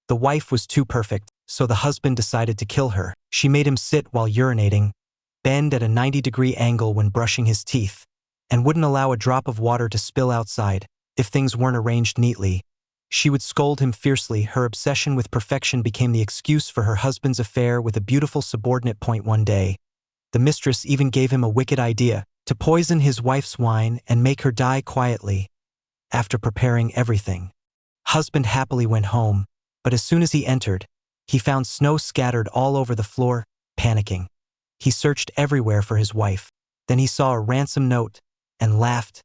The wife was too perfect, so the husband decided to kill her. She made him sit while urinating, bend at a 90-degree angle when brushing his teeth, and wouldn't allow a drop of water to spill outside if things weren't arranged neatly. She would scold him fiercely. Her obsession with perfection became the excuse for her husband's affair with a beautiful subordinate. One day, the mistress even gave him a wicked idea to poison his wife's wine and make her die quietly. After preparing everything, husband happily went home, but as soon as he entered, he found snow scattered all over the floor. Panicking, he searched everywhere for his wife. Then he saw a ransom note and laughed.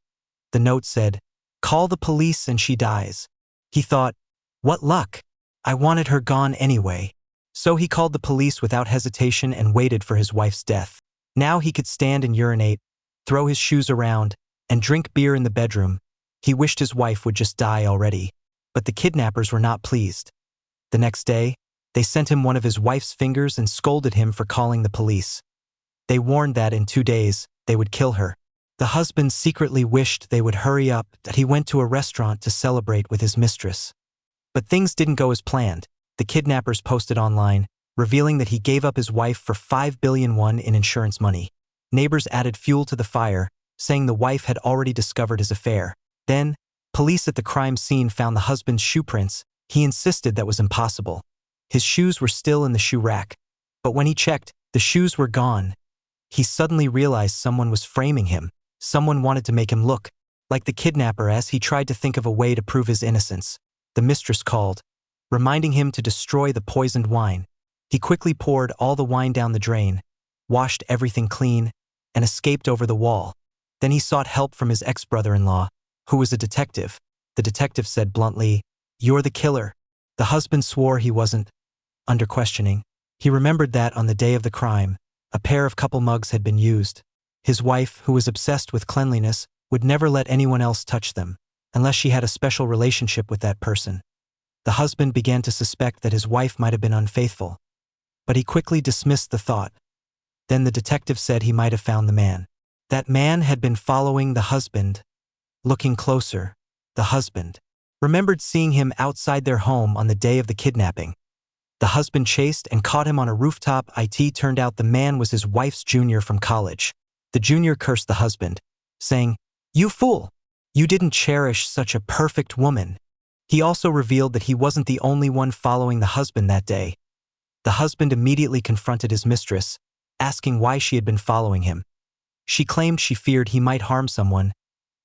The note said, "Call the police and she dies." He thought, "What luck! I wanted her gone anyway." So he called the police without hesitation and waited for his wife's death. Now he could stand and urinate, throw his shoes around, and drink beer in the bedroom. He wished his wife would just die already. But the kidnappers were not pleased. The next day, they sent him one of his wife's fingers and scolded him for calling the police. They warned that in 2 days, they would kill her. The husband secretly wished they would hurry up, that he went to a restaurant to celebrate with his mistress. But things didn't go as planned. The kidnappers posted online, revealing that he gave up his wife for 5 billion won in insurance money. Neighbors added fuel to the fire, saying the wife had already discovered his affair. Then, police at the crime scene found the husband's shoe prints. He insisted that was impossible. His shoes were still in the shoe rack. But when he checked, the shoes were gone. He suddenly realized someone was framing him. Someone wanted to make him look like the kidnapper. As he tried to think of a way to prove his innocence, the mistress called, reminding him to destroy the poisoned wine. He quickly poured all the wine down the drain, washed everything clean, and escaped over the wall. Then he sought help from his ex-brother-in-law, who was a detective. The detective said bluntly, "You're the killer." The husband swore he wasn't. Under questioning, he remembered that on the day of the crime, a pair of couple mugs had been used. His wife, who was obsessed with cleanliness, would never let anyone else touch them, unless she had a special relationship with that person. The husband began to suspect that his wife might have been unfaithful, but he quickly dismissed the thought. Then the detective said he might have found the man. That man had been following the husband. Looking closer, the husband remembered seeing him outside their home on the day of the kidnapping. The husband chased and caught him on a rooftop. It turned out the man was his wife's junior from college. The junior cursed the husband, saying, "You fool! You didn't cherish such a perfect woman." He also revealed that he wasn't the only one following the husband that day. The husband immediately confronted his mistress, asking why she had been following him. She claimed she feared he might harm someone,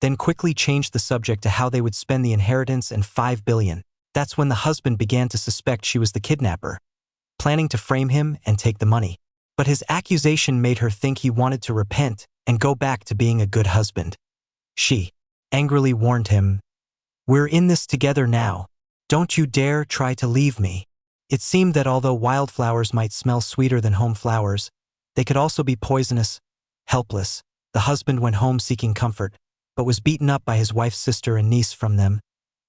then quickly changed the subject to how they would spend the inheritance and 5 billion. That's when the husband began to suspect she was the kidnapper, planning to frame him and take the money. But his accusation made her think he wanted to repent and go back to being a good husband. She angrily warned him, "We're in this together now. Don't you dare try to leave me." It seemed that although wildflowers might smell sweeter than home flowers, they could also be poisonous. Helpless, the husband went home seeking comfort, but was beaten up by his wife's sister and niece. From them,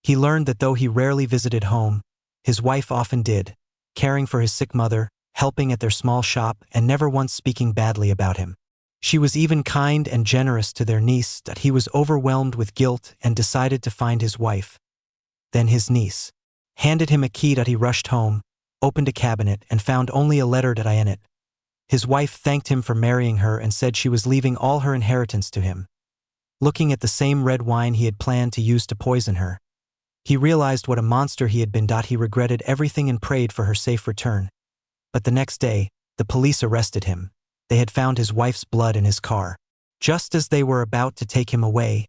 he learned that though he rarely visited home, his wife often did, caring for his sick mother, helping at their small shop, and never once speaking badly about him. She was even kind and generous to their niece. That he was overwhelmed with guilt and decided to find his wife. Then his niece handed him a key. He rushed home, opened a cabinet, and found only a letter in it. His wife thanked him for marrying her and said she was leaving all her inheritance to him. Looking at the same red wine he had planned to use to poison her, he realized what a monster he had been. He regretted everything and prayed for her safe return. But the next day, the police arrested him. They had found his wife's blood in his car. Just as they were about to take him away,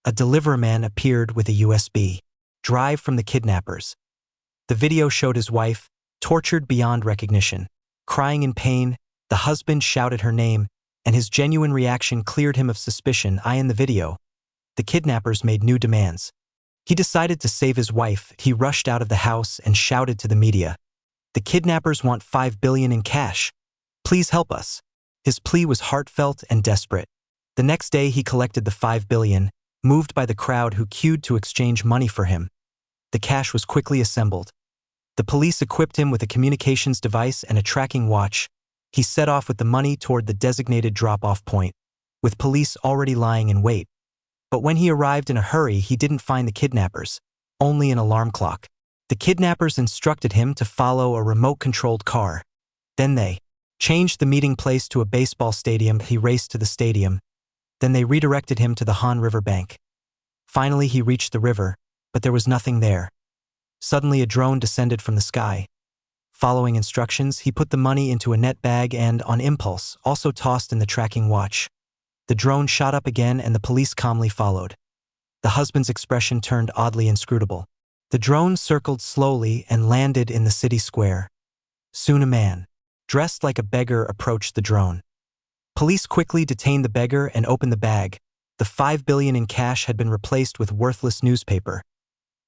a deliveryman appeared with a USB drive from the kidnappers. The video showed his wife, tortured beyond recognition, crying in pain. The husband shouted her name, and his genuine reaction cleared him of suspicion. In the video, the kidnappers made new demands. He decided to save his wife. He rushed out of the house and shouted to the media, "The kidnappers want 5 billion in cash. Please help us." His plea was heartfelt and desperate. The next day he collected the 5 billion, moved by the crowd who queued to exchange money for him. The cash was quickly assembled. The police equipped him with a communications device and a tracking watch. He set off with the money toward the designated drop-off point, with police already lying in wait. But when he arrived in a hurry, he didn't find the kidnappers, only an alarm clock. The kidnappers instructed him to follow a remote-controlled car. Then they changed the meeting place to a baseball stadium. He raced to the stadium. Then they redirected him to the Han River bank. Finally, he reached the river, but there was nothing there. Suddenly, a drone descended from the sky. Following instructions, he put the money into a net bag and, on impulse, also tossed in the tracking watch. The drone shot up again and the police calmly followed. The husband's expression turned oddly inscrutable. The drone circled slowly and landed in the city square. Soon a man, dressed like a beggar, approached the drone. Police quickly detained the beggar and opened the bag. The $5 billion in cash had been replaced with worthless newspaper.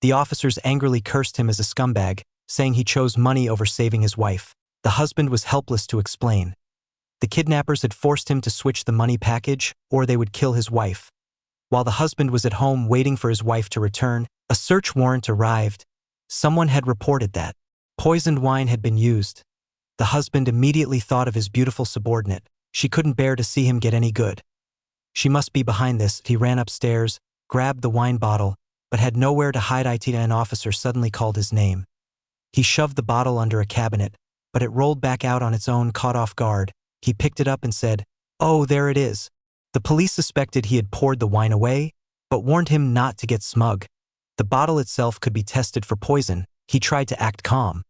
The officers angrily cursed him as a scumbag, saying he chose money over saving his wife. The husband was helpless to explain. The kidnappers had forced him to switch the money package, or they would kill his wife. While the husband was at home waiting for his wife to return, a search warrant arrived. Someone had reported that poisoned wine had been used. The husband immediately thought of his beautiful subordinate. She couldn't bear to see him get any good. She must be behind this. He ran upstairs, grabbed the wine bottle, but had nowhere to hide it. An officer suddenly called his name. He shoved the bottle under a cabinet, but it rolled back out on its own. Caught off guard, he picked it up and said, "Oh, there it is." The police suspected he had poured the wine away, but warned him not to get smug. The bottle itself could be tested for poison. He tried to act calm,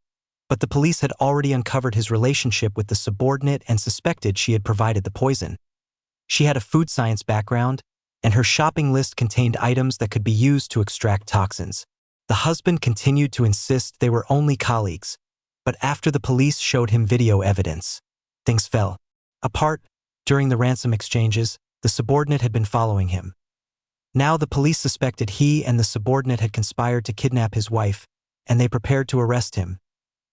but the police had already uncovered his relationship with the subordinate and suspected she had provided the poison. She had a food science background, and her shopping list contained items that could be used to extract toxins. The husband continued to insist they were only colleagues, but after the police showed him video evidence, things fell apart. During the ransom exchanges, the subordinate had been following him. Now the police suspected he and the subordinate had conspired to kidnap his wife, and they prepared to arrest him.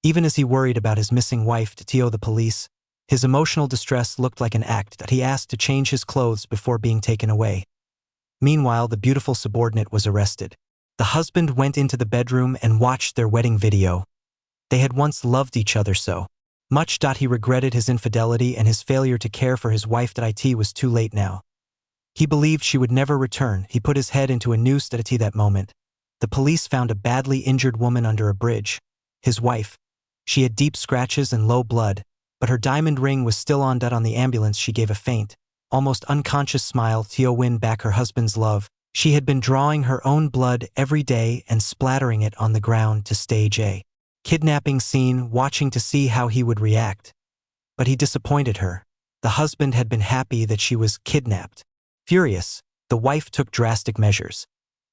Even as he worried about his missing wife to the police, his emotional distress looked like an act that he asked to change his clothes before being taken away. Meanwhile, the beautiful subordinate was arrested. The husband went into the bedroom and watched their wedding video. They had once loved each other so much. He regretted his infidelity and his failure to care for his wife. It was too late now. He believed she would never return. He put his head into a noose. That moment, the police found a badly injured woman under a bridge. His wife. She had deep scratches and low blood, but her diamond ring was still on. On the ambulance, she gave a faint, almost unconscious smile to win back her husband's love. She had been drawing her own blood every day and splattering it on the ground to stage a kidnapping scene, watching to see how he would react. But he disappointed her. The husband had been happy that she was kidnapped. Furious, the wife took drastic measures.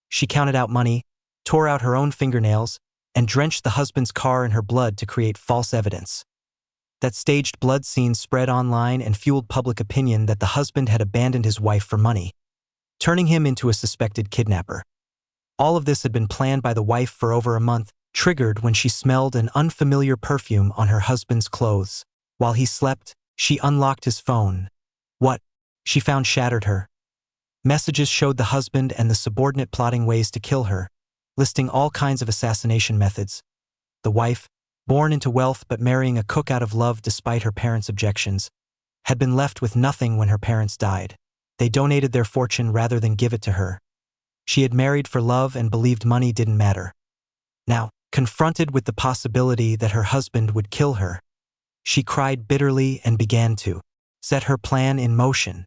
She counted out money, tore out her own fingernails, and drenched the husband's car in her blood to create false evidence. That staged blood scene spread online and fueled public opinion that the husband had abandoned his wife for money, turning him into a suspected kidnapper. All of this had been planned by the wife for over a month, triggered when she smelled an unfamiliar perfume on her husband's clothes. While he slept, she unlocked his phone. What she found shattered her. Messages showed the husband and the subordinate plotting ways to kill her, listing all kinds of assassination methods. The wife, born into wealth but marrying a cook out of love despite her parents' objections, had been left with nothing when her parents died. They donated their fortune rather than give it to her. She had married for love and believed money didn't matter. Now, confronted with the possibility that her husband would kill her, she cried bitterly and began to set her plan in motion.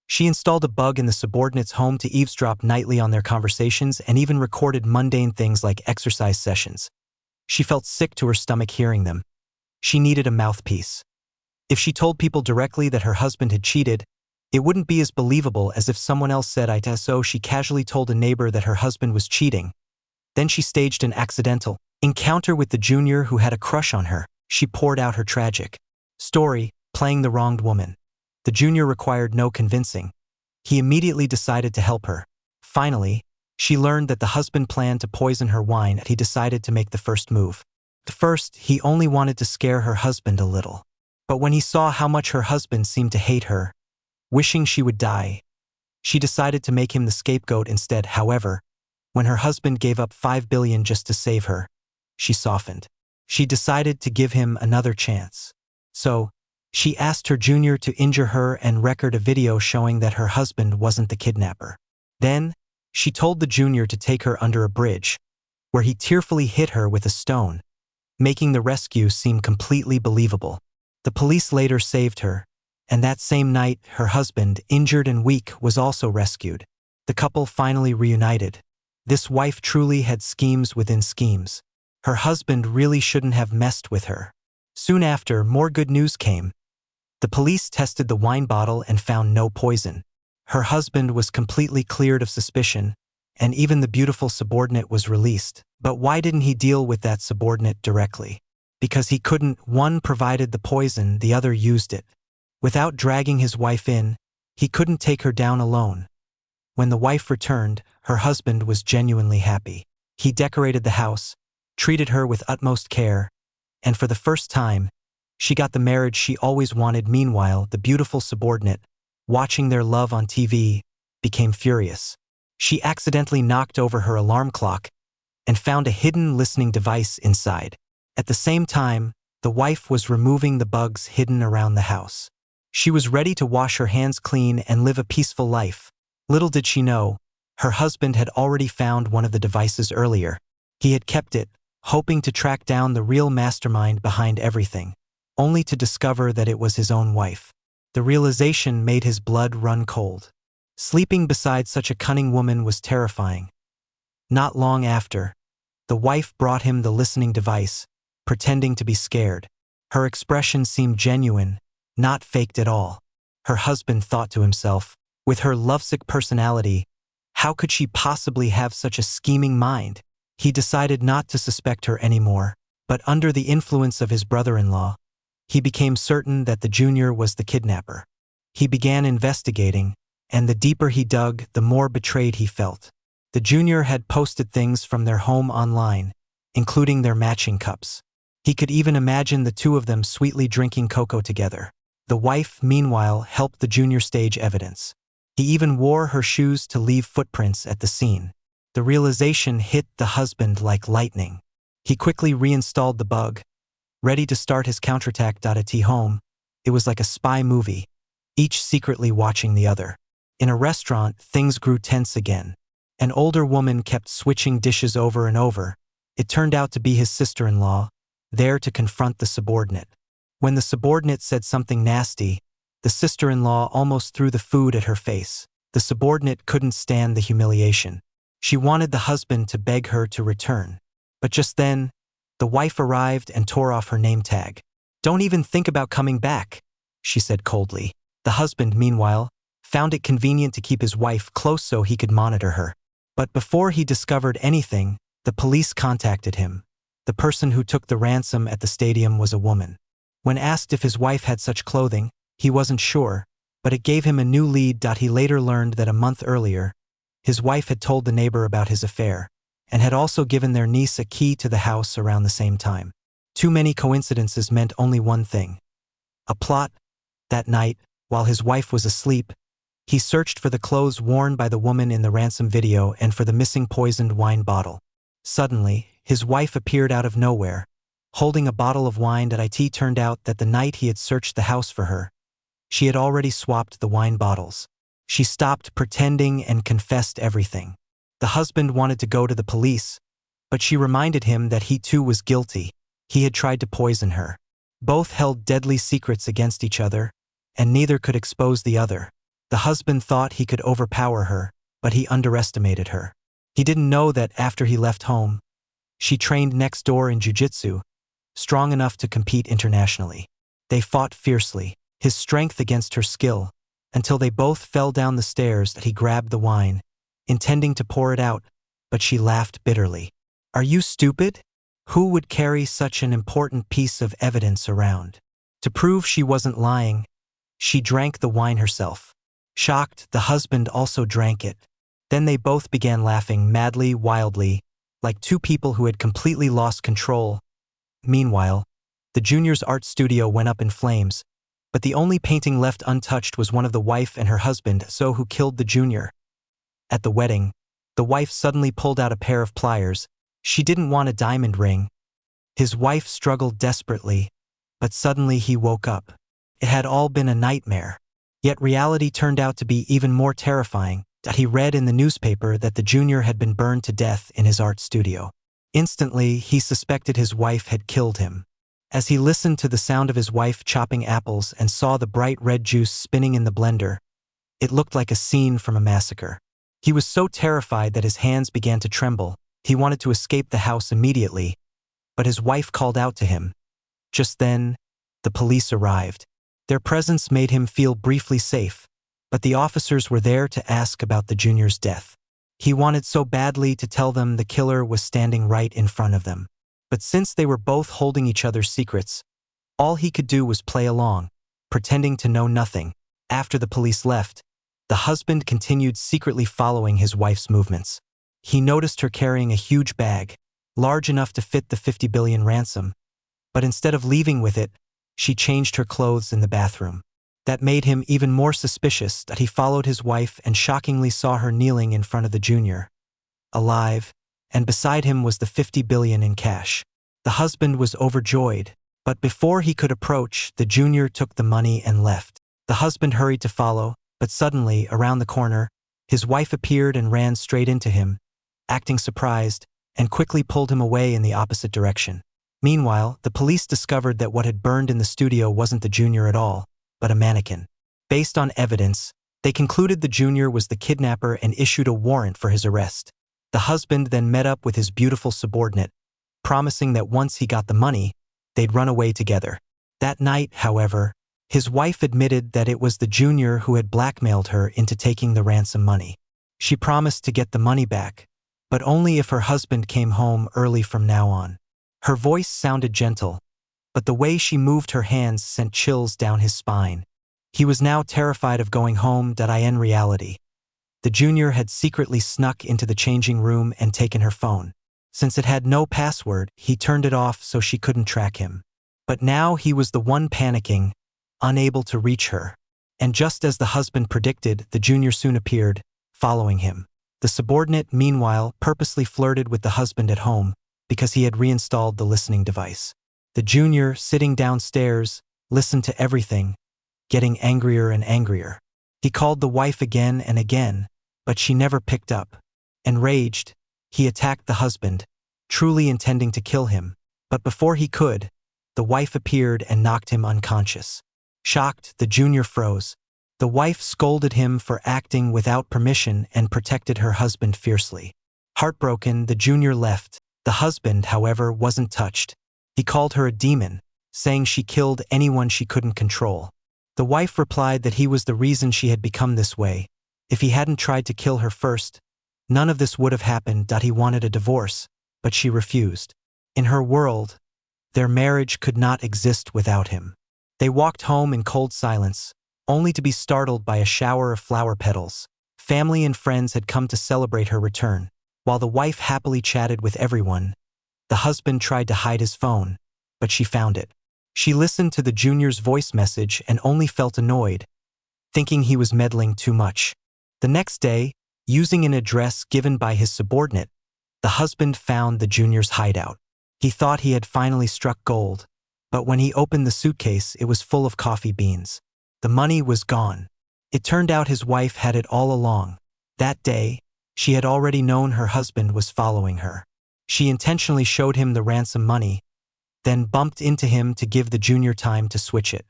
She installed a bug in the subordinate's home to eavesdrop nightly on their conversations and even recorded mundane things like exercise sessions. She felt sick to her stomach hearing them. She needed a mouthpiece. If she told people directly that her husband had cheated, it wouldn't be as believable as if someone else said it. So she casually told a neighbor that her husband was cheating. Then she staged an accidental encounter with the junior who had a crush on her. She poured out her tragic story, playing the wronged woman. The junior required no convincing. He immediately decided to help her. Finally, she learned that the husband planned to poison her wine and he decided to make the first move. At first, he only wanted to scare her husband a little. But when he saw how much her husband seemed to hate her, wishing she would die, she decided to make him the scapegoat instead. However, when her husband gave up $5 billion just to save her, she softened. She decided to give him another chance. So, she asked her junior to injure her and record a video showing that her husband wasn't the kidnapper. Then, she told the junior to take her under a bridge. where he tearfully hit her with a stone, making the rescue seem completely believable. The police later saved her, and that same night, her husband, injured and weak, was also rescued. The couple finally reunited. This wife truly had schemes within schemes. Her husband really shouldn't have messed with her. Soon after, more good news came. The police tested the wine bottle and found no poison. Her husband was completely cleared of suspicion, and even the beautiful subordinate was released. But why didn't he deal with that subordinate directly? Because he couldn't. One provided the poison, the other used it. Without dragging his wife in, he couldn't take her down alone. When the wife returned, her husband was genuinely happy. He decorated the house, treated her with utmost care, and for the first time, she got the marriage she always wanted. Meanwhile, the beautiful subordinate, watching their love on TV, became furious. She accidentally knocked over her alarm clock and found a hidden listening device inside. At the same time, the wife was removing the bugs hidden around the house. She was ready to wash her hands clean and live a peaceful life. Little did she know, her husband had already found one of the devices earlier. He had kept it, hoping to track down the real mastermind behind everything, only to discover that it was his own wife. The realization made his blood run cold. Sleeping beside such a cunning woman was terrifying. Not long after, the wife brought him the listening device, pretending to be scared. Her expression seemed genuine, not faked at all. Her husband thought to himself, with her lovesick personality, how could she possibly have such a scheming mind? He decided not to suspect her anymore, but under the influence of his brother-in-law, he became certain that the junior was the kidnapper. He began investigating, and the deeper he dug, the more betrayed he felt. The junior had posted things from their home online, including their matching cups. He could even imagine the two of them sweetly drinking cocoa together. The wife, meanwhile, helped the junior stage evidence. He even wore her shoes to leave footprints at the scene. The realization hit the husband like lightning. He quickly reinstalled the bug, ready to start his counterattack. At home, it was like a spy movie, each secretly watching the other. In a restaurant, things grew tense again. An older woman kept switching dishes over and over. It turned out to be his sister-in-law, there to confront the subordinate. When the subordinate said something nasty, the sister-in-law almost threw the food at her face. The subordinate couldn't stand the humiliation. She wanted the husband to beg her to return. But just then, the wife arrived and tore off her name tag. "Don't even think about coming back," she said coldly. The husband, meanwhile, found it convenient to keep his wife close so he could monitor her. But before he discovered anything, the police contacted him. The person who took the ransom at the stadium was a woman. When asked if his wife had such clothing, he wasn't sure, but it gave him a new lead. He later learned that a month earlier, his wife had told the neighbor about his affair, and had also given their niece a key to the house around the same time. Too many coincidences meant only one thing: a plot. That night, while his wife was asleep, he searched for the clothes worn by the woman in the ransom video and for the missing poisoned wine bottle. Suddenly, his wife appeared out of nowhere, holding a bottle of wine. It turned out that the night he had searched the house for her, she had already swapped the wine bottles. She stopped pretending and confessed everything. The husband wanted to go to the police, but she reminded him that he too was guilty. He had tried to poison her. Both held deadly secrets against each other, and neither could expose the other. The husband thought he could overpower her, but he underestimated her. He didn't know that after he left home, she trained next door in jiu-jitsu, strong enough to compete internationally. They fought fiercely, his strength against her skill, until they both fell down the stairs. He grabbed the wine, intending to pour it out, but she laughed bitterly. "Are you stupid? Who would carry such an important piece of evidence around?" To prove she wasn't lying, she drank the wine herself. Shocked, the husband also drank it. Then they both began laughing madly, wildly, like two people who had completely lost control. Meanwhile, the junior's art studio went up in flames, but the only painting left untouched was one of the wife and her husband, so who killed the junior. At the wedding, the wife suddenly pulled out a pair of pliers. She didn't want a diamond ring. His wife struggled desperately, but suddenly he woke up. It had all been a nightmare. Yet reality turned out to be even more terrifying. He read in the newspaper that the junior had been burned to death in his art studio. Instantly, he suspected his wife had killed him. As he listened to the sound of his wife chopping apples and saw the bright red juice spinning in the blender, it looked like a scene from a massacre. He was so terrified that his hands began to tremble. He wanted to escape the house immediately, but his wife called out to him. Just then, the police arrived. Their presence made him feel briefly safe, but the officers were there to ask about the junior's death. He wanted so badly to tell them the killer was standing right in front of them. But since they were both holding each other's secrets, all he could do was play along, pretending to know nothing. After the police left, the husband continued secretly following his wife's movements. He noticed her carrying a huge bag, large enough to fit the 50 billion ransom, but instead of leaving with it, she changed her clothes in the bathroom. That made him even more suspicious that he followed his wife and shockingly saw her kneeling in front of the junior, alive, and beside him was the 50 billion in cash. The husband was overjoyed, but before he could approach, the junior took the money and left. The husband hurried to follow, but suddenly, around the corner, his wife appeared and ran straight into him, acting surprised, and quickly pulled him away in the opposite direction. Meanwhile, the police discovered that what had burned in the studio wasn't the junior at all, but a mannequin. Based on evidence, they concluded the junior was the kidnapper and issued a warrant for his arrest. The husband then met up with his beautiful subordinate, promising that once he got the money, they'd run away together. That night, however, his wife admitted that it was the junior who had blackmailed her into taking the ransom money. She promised to get the money back, but only if her husband came home early from now on. Her voice sounded gentle, but the way she moved her hands sent chills down his spine. He was now terrified of going home. In reality, the junior had secretly snuck into the changing room and taken her phone. Since it had no password, he turned it off so she couldn't track him. But now he was the one panicking, unable to reach her. And just as the husband predicted, the junior soon appeared, following him. The subordinate, meanwhile, purposely flirted with the husband at home because he had reinstalled the listening device. The junior, sitting downstairs, listened to everything, getting angrier and angrier. He called the wife again and again, but she never picked up. Enraged, he attacked the husband, truly intending to kill him, but before he could, the wife appeared and knocked him unconscious. Shocked, the junior froze. The wife scolded him for acting without permission and protected her husband fiercely. Heartbroken, the junior left. The husband, however, wasn't touched. He called her a demon, saying she killed anyone she couldn't control. The wife replied that he was the reason she had become this way. If he hadn't tried to kill her first, none of this would have happened. He wanted a divorce, but she refused. In her world, their marriage could not exist without him. They walked home in cold silence, only to be startled by a shower of flower petals. Family and friends had come to celebrate her return. While the wife happily chatted with everyone, the husband tried to hide his phone, but she found it. She listened to the junior's voice message and only felt annoyed, thinking he was meddling too much. The next day, using an address given by his subordinate, the husband found the junior's hideout. He thought he had finally struck gold, but when he opened the suitcase, it was full of coffee beans. The money was gone. It turned out his wife had it all along. That day, she had already known her husband was following her. She intentionally showed him the ransom money, then bumped into him to give the junior time to switch it.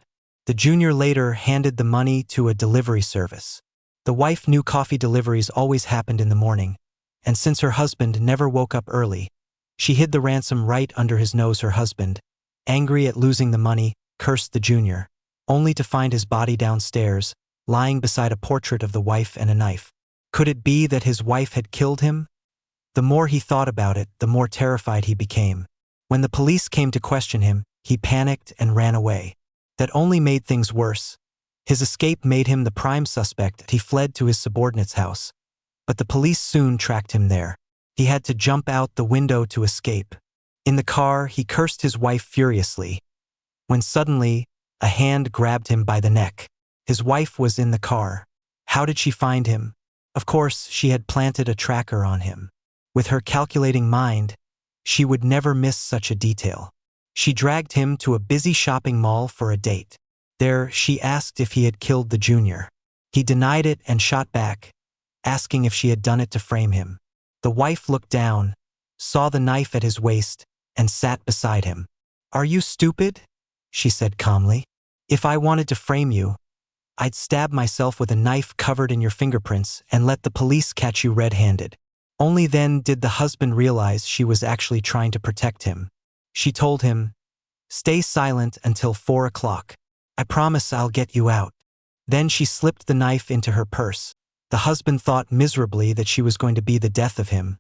The junior later handed the money to a delivery service. The wife knew coffee deliveries always happened in the morning, and since her husband never woke up early, she hid the ransom right under his nose. Her husband, angry at losing the money, cursed the junior, only to find his body downstairs, lying beside a portrait of the wife and a knife. Could it be that his wife had killed him? The more he thought about it, the more terrified he became. When the police came to question him, he panicked and ran away. That only made things worse. His escape made him the prime suspect. He fled to his subordinate's house, but the police soon tracked him there. He had to jump out the window to escape. In the car, he cursed his wife furiously, when suddenly, a hand grabbed him by the neck. His wife was in the car. How did she find him? Of course, she had planted a tracker on him. With her calculating mind, she would never miss such a detail. She dragged him to a busy shopping mall for a date. There, she asked if he had killed the junior. He denied it and shot back, asking if she had done it to frame him. The wife looked down, saw the knife at his waist, and sat beside him. "Are you stupid?" she said calmly. "If I wanted to frame you, I'd stab myself with a knife covered in your fingerprints and let the police catch you red-handed." Only then did the husband realize she was actually trying to protect him. She told him, "Stay silent until 4 o'clock. I promise I'll get you out." Then she slipped the knife into her purse. The husband thought miserably that she was going to be the death of him,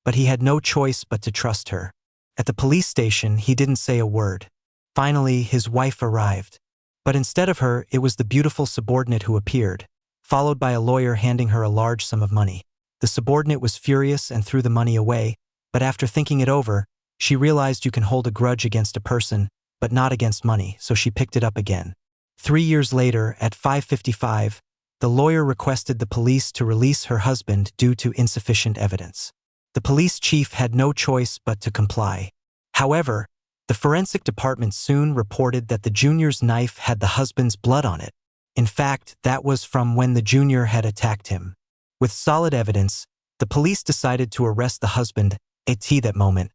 but he had no choice but to trust her. At the police station, he didn't say a word. Finally, his wife arrived. But instead of her, it was the beautiful subordinate who appeared, followed by a lawyer handing her a large sum of money. The subordinate was furious and threw the money away, but after thinking it over, she realized you can hold a grudge against a person, but not against money, so she picked it up again. 3 years later, at 5:55, the lawyer requested the police to release her husband due to insufficient evidence. The police chief had no choice but to comply. However, the forensic department soon reported that the junior's knife had the husband's blood on it. In fact, that was from when the junior had attacked him. With solid evidence, the police decided to arrest the husband. At that moment,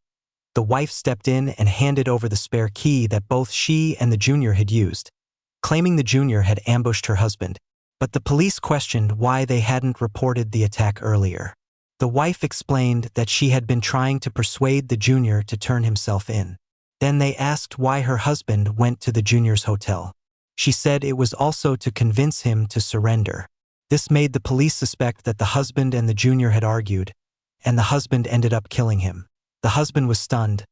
the wife stepped in and handed over the spare key that both she and the junior had used, claiming the junior had ambushed her husband. But the police questioned why they hadn't reported the attack earlier. The wife explained that she had been trying to persuade the junior to turn himself in. Then they asked why her husband went to the junior's hotel. She said it was also to convince him to surrender. This made the police suspect that the husband and the junior had argued, and the husband ended up killing him. The husband was stunned.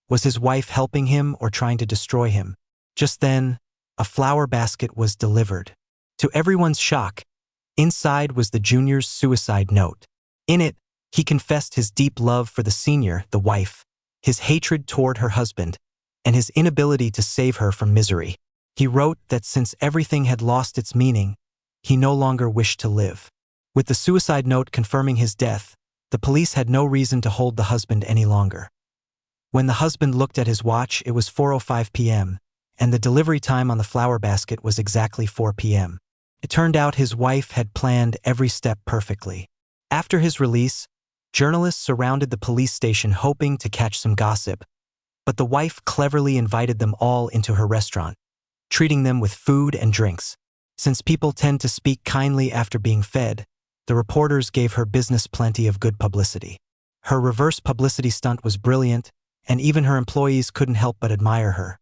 Was his wife helping him or trying to destroy him? Just then, a flower basket was delivered. To everyone's shock, inside was the junior's suicide note. In it, he confessed his deep love for the senior, the wife, his hatred toward her husband, and his inability to save her from misery. He wrote that since everything had lost its meaning, he no longer wished to live. With the suicide note confirming his death, the police had no reason to hold the husband any longer. When the husband looked at his watch, it was 4:05 p.m., and the delivery time on the flower basket was exactly 4 p.m. It turned out his wife had planned every step perfectly. After his release, journalists surrounded the police station hoping to catch some gossip, but the wife cleverly invited them all into her restaurant, treating them with food and drinks. Since people tend to speak kindly after being fed, the reporters gave her business plenty of good publicity. Her reverse publicity stunt was brilliant, and even her employees couldn't help but admire her.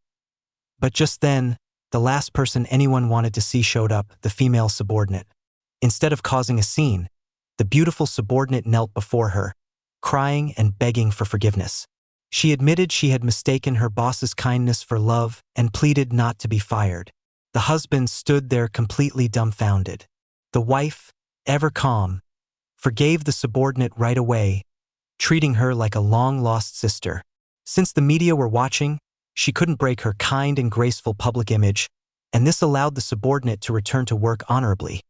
But just then, the last person anyone wanted to see showed up, the female subordinate. Instead of causing a scene, the beautiful subordinate knelt before her, crying and begging for forgiveness. She admitted she had mistaken her boss's kindness for love and pleaded not to be fired. The husband stood there completely dumbfounded. The wife, ever calm, forgave the subordinate right away, treating her like a long-lost sister. Since the media were watching, she couldn't break her kind and graceful public image, and this allowed the subordinate to return to work honorably.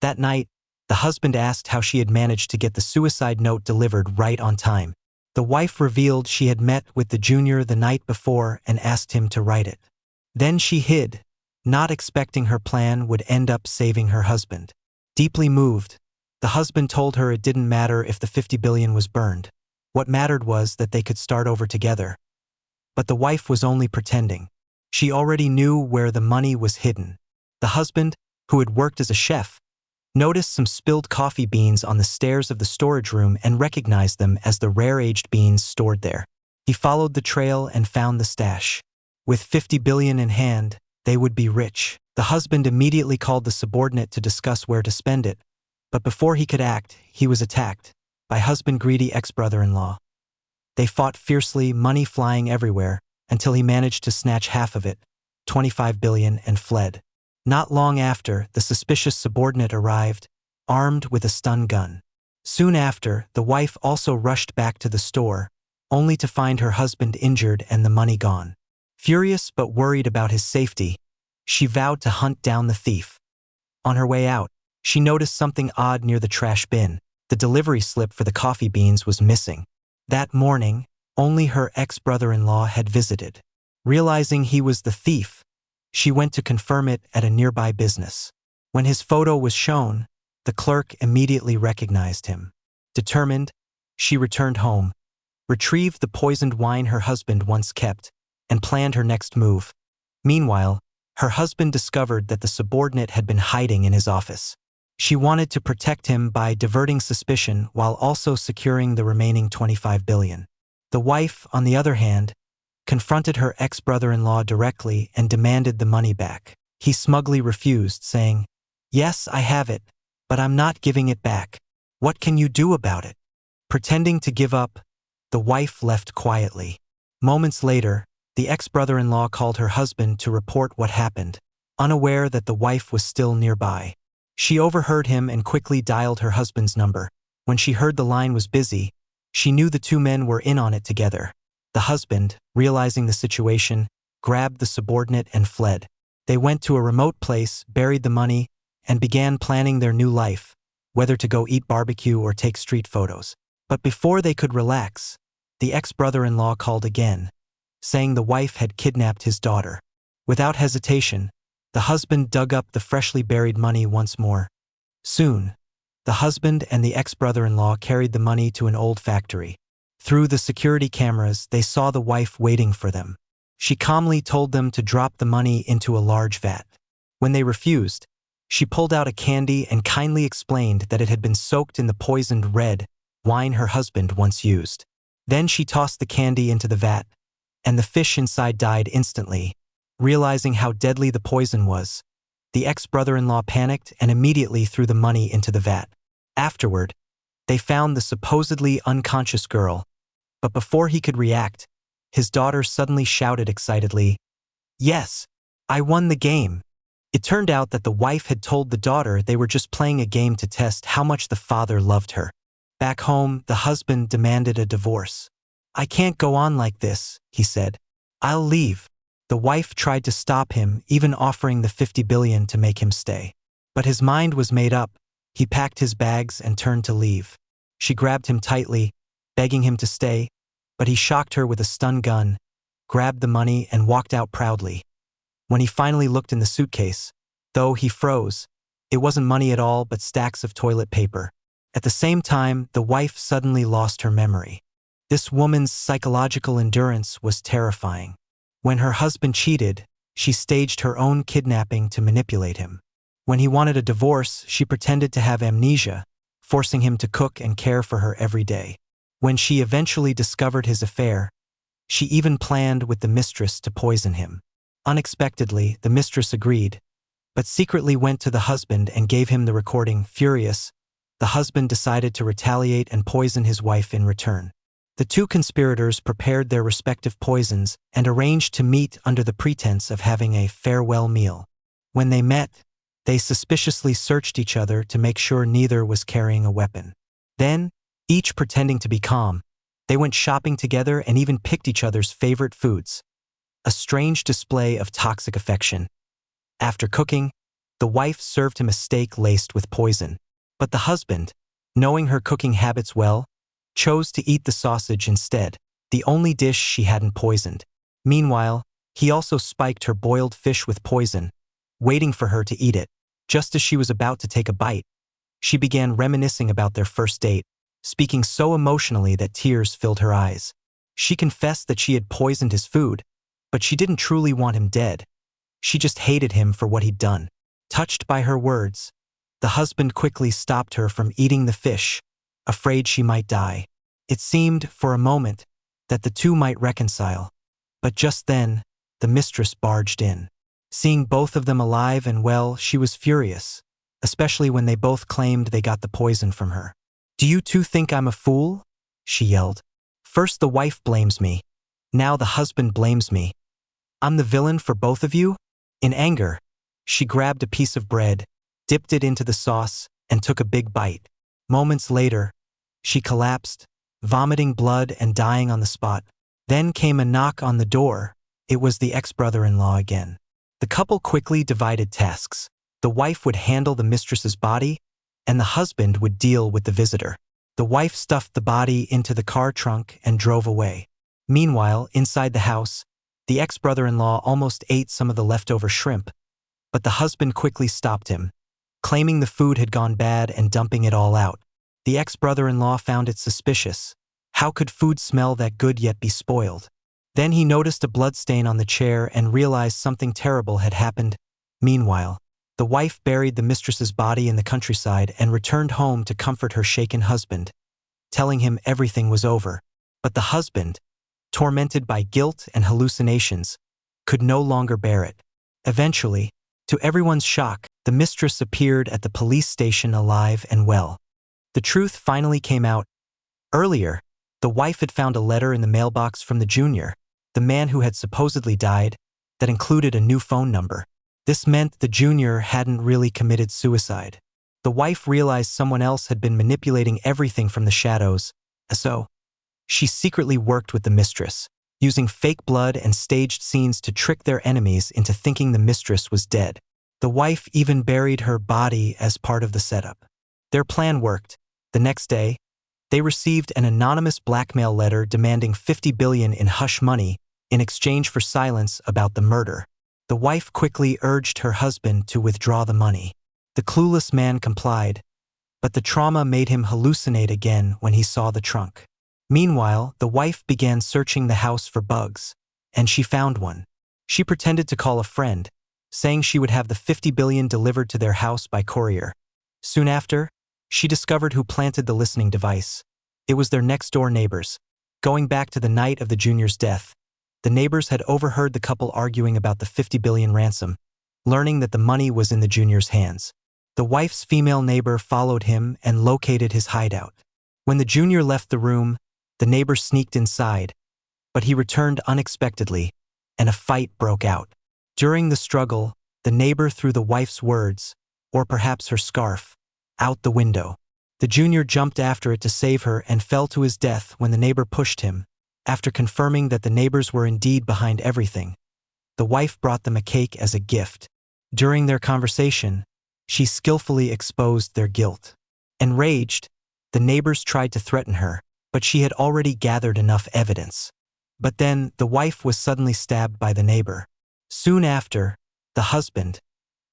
That night, the husband asked how she had managed to get the suicide note delivered right on time. The wife revealed she had met with the junior the night before and asked him to write it. Then she hid, not expecting her plan would end up saving her husband. Deeply moved, the husband told her it didn't matter if the 50 billion was burned. What mattered was that they could start over together. But the wife was only pretending. She already knew where the money was hidden. The husband, who had worked as a chef, noticed some spilled coffee beans on the stairs of the storage room and recognized them as the rare aged beans stored there. He followed the trail and found the stash. With 50 billion in hand, they would be rich. The husband immediately called the subordinate to discuss where to spend it, but before he could act, he was attacked by husband-greedy ex-brother-in-law. They fought fiercely, money flying everywhere, until he managed to snatch half of it, 25 billion, and fled. Not long after, the suspicious subordinate arrived, armed with a stun gun. Soon after, the wife also rushed back to the store, only to find her husband injured and the money gone. Furious but worried about his safety, she vowed to hunt down the thief. On her way out, she noticed something odd near the trash bin. The delivery slip for the coffee beans was missing. That morning, only her ex-brother-in-law had visited. Realizing he was the thief, she went to confirm it at a nearby business. When his photo was shown, the clerk immediately recognized him. Determined, she returned home, retrieved the poisoned wine her husband once kept, and planned her next move. Meanwhile, her husband discovered that the subordinate had been hiding in his office. She wanted to protect him by diverting suspicion while also securing the remaining $25 billion. The wife, on the other hand, confronted her ex-brother-in-law directly and demanded the money back. He smugly refused, saying, "Yes, I have it, but I'm not giving it back. What can you do about it?" Pretending to give up, the wife left quietly. Moments later, the ex-brother-in-law called her husband to report what happened, unaware that the wife was still nearby. She overheard him and quickly dialed her husband's number. When she heard the line was busy, she knew the two men were in on it together. The husband, realizing the situation, grabbed the subordinate and fled. They went to a remote place, buried the money, and began planning their new life, whether to go eat barbecue or take street photos. But before they could relax, the ex-brother-in-law called again, saying the wife had kidnapped his daughter. Without hesitation, the husband dug up the freshly buried money once more. Soon, the husband and the ex-brother-in-law carried the money to an old factory. Through the security cameras, they saw the wife waiting for them. She calmly told them to drop the money into a large vat. When they refused, she pulled out a candy and kindly explained that it had been soaked in the poisoned red wine her husband once used. Then she tossed the candy into the vat, and the fish inside died instantly. Realizing how deadly the poison was, the ex-brother-in-law panicked and immediately threw the money into the vat. Afterward, they found the supposedly unconscious girl, but before he could react, his daughter suddenly shouted excitedly, "Yes, I won the game." It turned out that the wife had told the daughter they were just playing a game to test how much the father loved her. Back home, the husband demanded a divorce. "I can't go on like this," he said. "I'll leave." The wife tried to stop him, even offering the $50 billion to make him stay. But his mind was made up. He packed his bags and turned to leave. She grabbed him tightly, begging him to stay, but he shocked her with a stun gun, grabbed the money, and walked out proudly. When he finally looked in the suitcase, though he froze, it wasn't money at all but stacks of toilet paper. At the same time, the wife suddenly lost her memory. This woman's psychological endurance was terrifying. When her husband cheated, she staged her own kidnapping to manipulate him. When he wanted a divorce, she pretended to have amnesia, forcing him to cook and care for her every day. When she eventually discovered his affair, she even planned with the mistress to poison him. Unexpectedly, the mistress agreed, but secretly went to the husband and gave him the recording. Furious, the husband decided to retaliate and poison his wife in return. The two conspirators prepared their respective poisons and arranged to meet under the pretense of having a farewell meal. When they met, they suspiciously searched each other to make sure neither was carrying a weapon. Then, each pretending to be calm, they went shopping together and even picked each other's favorite foods. A strange display of toxic affection. After cooking, the wife served him a steak laced with poison. But the husband, knowing her cooking habits well, chose to eat the sausage instead, the only dish she hadn't poisoned. Meanwhile, he also spiked her boiled fish with poison, waiting for her to eat it. Just as she was about to take a bite, she began reminiscing about their first date, speaking so emotionally that tears filled her eyes. She confessed that she had poisoned his food, but she didn't truly want him dead. She just hated him for what he'd done. Touched by her words, the husband quickly stopped her from eating the fish, afraid she might die. It seemed, for a moment, that the two might reconcile. But just then, the mistress barged in. Seeing both of them alive and well, she was furious, especially when they both claimed they got the poison from her. "Do you two think I'm a fool?" she yelled. "First the wife blames me. Now the husband blames me. I'm the villain for both of you?" In anger, she grabbed a piece of bread, dipped it into the sauce, and took a big bite. Moments later, she collapsed, vomiting blood and dying on the spot. Then came a knock on the door. It was the ex-brother-in-law again. The couple quickly divided tasks. The wife would handle the mistress's body, and the husband would deal with the visitor. The wife stuffed the body into the car trunk and drove away. Meanwhile, inside the house, the ex-brother-in-law almost ate some of the leftover shrimp, but the husband quickly stopped him, claiming the food had gone bad and dumping it all out. The ex-brother-in-law found it suspicious, How could food smell that good yet be spoiled? Then he noticed a bloodstain on the chair and realized something terrible had happened. Meanwhile, the wife buried the mistress's body in the countryside and returned home to comfort her shaken husband, telling him everything was over. But the husband, tormented by guilt and hallucinations, could no longer bear it. Eventually, to everyone's shock, the mistress appeared at the police station alive and well. The truth finally came out. Earlier, the wife had found a letter in the mailbox from the junior, the man who had supposedly died, that included a new phone number. This meant the junior hadn't really committed suicide. The wife realized someone else had been manipulating everything from the shadows, so she secretly worked with the mistress, using fake blood and staged scenes to trick their enemies into thinking the mistress was dead. The wife even buried her body as part of the setup. Their plan worked. The next day, they received an anonymous blackmail letter demanding $50 billion in hush money in exchange for silence about the murder. The wife quickly urged her husband to withdraw the money. The clueless man complied, but the trauma made him hallucinate again when he saw the trunk. Meanwhile, the wife began searching the house for bugs, and she found one. She pretended to call a friend, saying she would have the $50 billion delivered to their house by courier. Soon after, she discovered who planted the listening device. It was their next-door neighbors. Going back to the night of the junior's death, the neighbors had overheard the couple arguing about the $50 billion ransom, learning that the money was in the junior's hands. The wife's female neighbor followed him and located his hideout. When the junior left the room, the neighbor sneaked inside, but he returned unexpectedly, and a fight broke out. During the struggle, the neighbor threw the wife's words, or perhaps her scarf, out the window. The junior jumped after it to save her and fell to his death when the neighbor pushed him. After confirming that the neighbors were indeed behind everything, the wife brought them a cake as a gift. During their conversation, she skillfully exposed their guilt. Enraged, the neighbors tried to threaten her, but she had already gathered enough evidence. But then, the wife was suddenly stabbed by the neighbor. Soon after, the husband,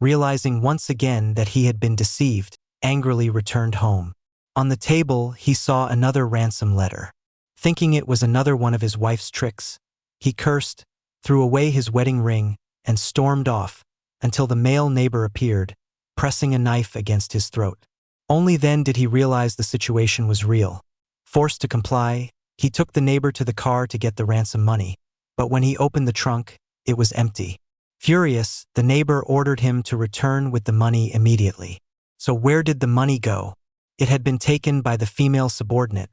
realizing once again that he had been deceived, angrily returned home. On the table, he saw another ransom letter. Thinking it was another one of his wife's tricks, he cursed, threw away his wedding ring, and stormed off, until the male neighbor appeared, pressing a knife against his throat. Only then did he realize the situation was real. Forced to comply, he took the neighbor to the car to get the ransom money, but when he opened the trunk, it was empty. Furious, the neighbor ordered him to return with the money immediately. So where did the money go? It had been taken by the female subordinate,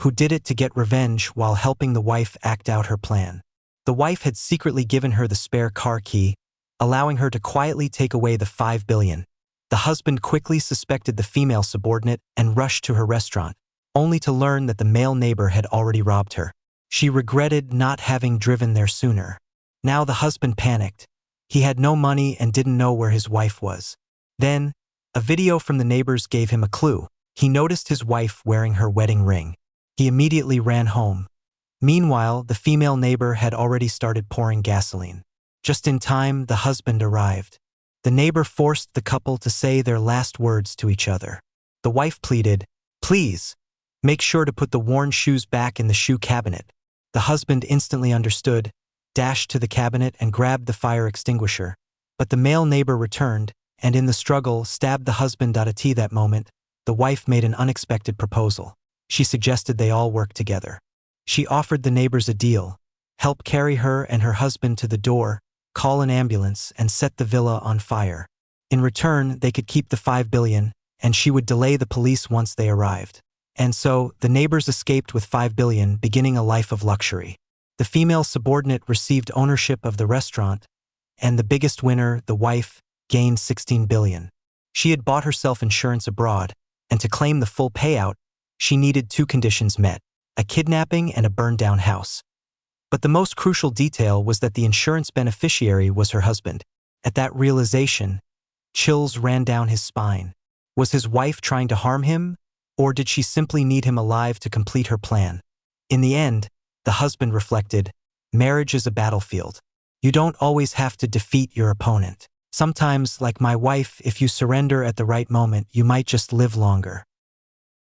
who did it to get revenge while helping the wife act out her plan. The wife had secretly given her the spare car key, allowing her to quietly take away the $5 billion. The husband quickly suspected the female subordinate and rushed to her restaurant, only to learn that the male neighbor had already robbed her. She regretted not having driven there sooner. Now the husband panicked. He had no money and didn't know where his wife was. Then, a video from the neighbors gave him a clue. He noticed his wife wearing her wedding ring. He immediately ran home. Meanwhile, the female neighbor had already started pouring gasoline. Just in time, the husband arrived. The neighbor forced the couple to say their last words to each other. The wife pleaded, "Please, make sure to put the worn shoes back in the shoe cabinet." The husband instantly understood, dashed to the cabinet and grabbed the fire extinguisher. But the male neighbor returned, and in the struggle stabbed the husband. At that moment, the wife made an unexpected proposal. She suggested they all work together. She offered the neighbors a deal: help carry her and her husband to the door, call an ambulance, and set the villa on fire. In return, they could keep the $5 billion, and she would delay the police once they arrived. And so, the neighbors escaped with $5 billion, beginning a life of luxury. The female subordinate received ownership of the restaurant, and the biggest winner, the wife, gained $16 billion. She had bought herself insurance abroad, and to claim the full payout, she needed two conditions met: a kidnapping and a burned-down house. But the most crucial detail was that the insurance beneficiary was her husband. At that realization, chills ran down his spine. Was his wife trying to harm him, or did she simply need him alive to complete her plan? In the end, the husband reflected, marriage is a battlefield. You don't always have to defeat your opponent. Sometimes, like my wife, if you surrender at the right moment, you might just live longer.